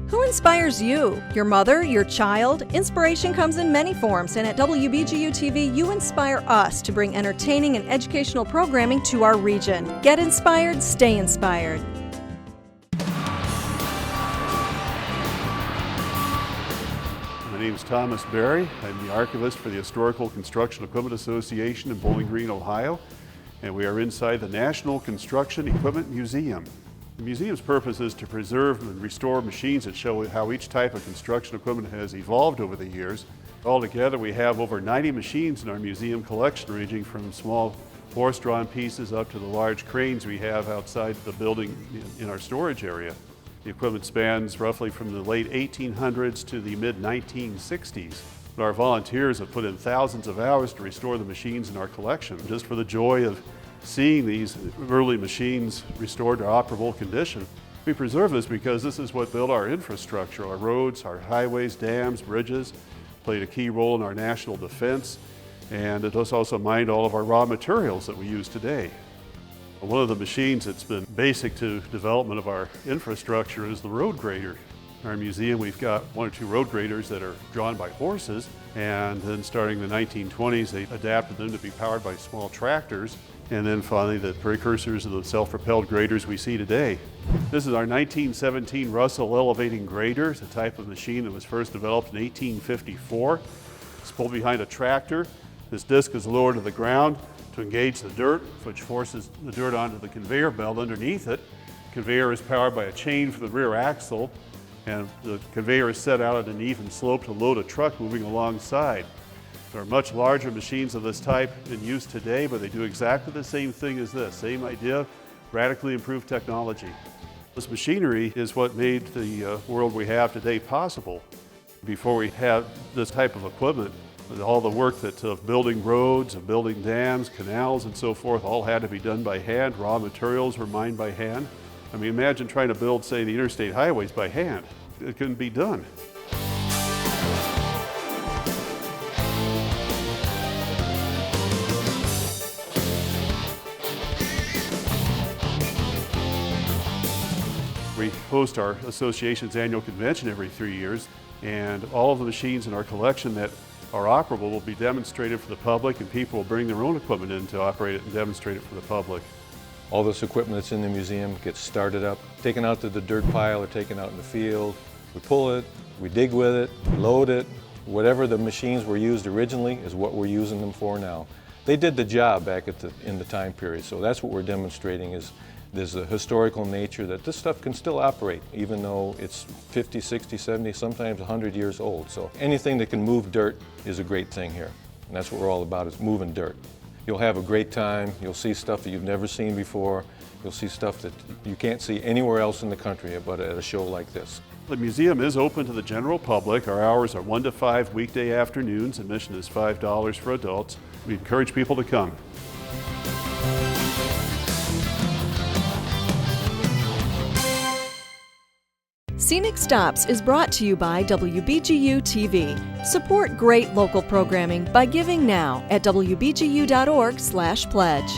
Who inspires you? Your mother? Your child? Inspiration comes in many forms, and at WBGU-TV, you inspire us to bring entertaining and educational programming to our region. Get inspired, stay inspired. My name is Thomas Berry. I'm the archivist for the Historical Construction Equipment Association in Bowling Green, Ohio, and we are inside the National Construction Equipment Museum. The museum's purpose is to preserve and restore machines that show how each type of construction equipment has evolved over the years. Altogether, we have over 90 machines in our museum collection, ranging from small horse-drawn pieces up to the large cranes we have outside the building in our storage area. The equipment spans roughly from the late 1800s to the mid-1960s. Our volunteers have put in thousands of hours to restore the machines in our collection, just for the joy of seeing these early machines restored to operable condition. We preserve this because this is what built our infrastructure. Our roads, our highways, dams, bridges played a key role in our national defense, and it has also mined all of our raw materials that we use today. One of the machines that's been basic to development of our infrastructure is the road grader. In our museum, we've got one or two road graders that are drawn by horses, and then starting in the 1920s, they adapted them to be powered by small tractors, and then finally the precursors of the self-propelled graders we see today. This is our 1917 Russell elevating grader. It's a type of machine that was first developed in 1854. It's pulled behind a tractor. This disc is lowered to the ground to engage the dirt, which forces the dirt onto the conveyor belt underneath it. The conveyor is powered by a chain for the rear axle, and the conveyor is set out at an even slope to load a truck moving alongside. There are much larger machines of this type in use today, but they do exactly the same thing as this. Same idea, radically improved technology. This machinery is what made the world we have today possible. Before we had this type of equipment, all the work of building roads, of building dams, canals, and so forth, all had to be done by hand. Raw materials were mined by hand. I mean, imagine trying to build, say, the interstate highways by hand. It couldn't be done. We host our association's annual convention every 3 years, and all of the machines in our collection that are operable will be demonstrated for the public, and people will bring their own equipment in to operate it and demonstrate it for the public. All this equipment that's in the museum gets started up, taken out to the dirt pile or taken out in the field. We pull it, we dig with it, load it. Whatever the machines were used originally is what we're using them for now. They did the job back in the time period, so that's what we're demonstrating is there's a historical nature that this stuff can still operate even though it's 50, 60, 70, sometimes 100 years old. So anything that can move dirt is a great thing here. And that's what we're all about, is moving dirt. You'll have a great time. You'll see stuff that you've never seen before. You'll see stuff that you can't see anywhere else in the country but at a show like this. The museum is open to the general public. Our hours are 1 to 5 weekday afternoons. Admission is $5 for adults. We encourage people to come. Scenic Stops is brought to you by WBGU-TV. Support great local programming by giving now at wbgu.org/pledge.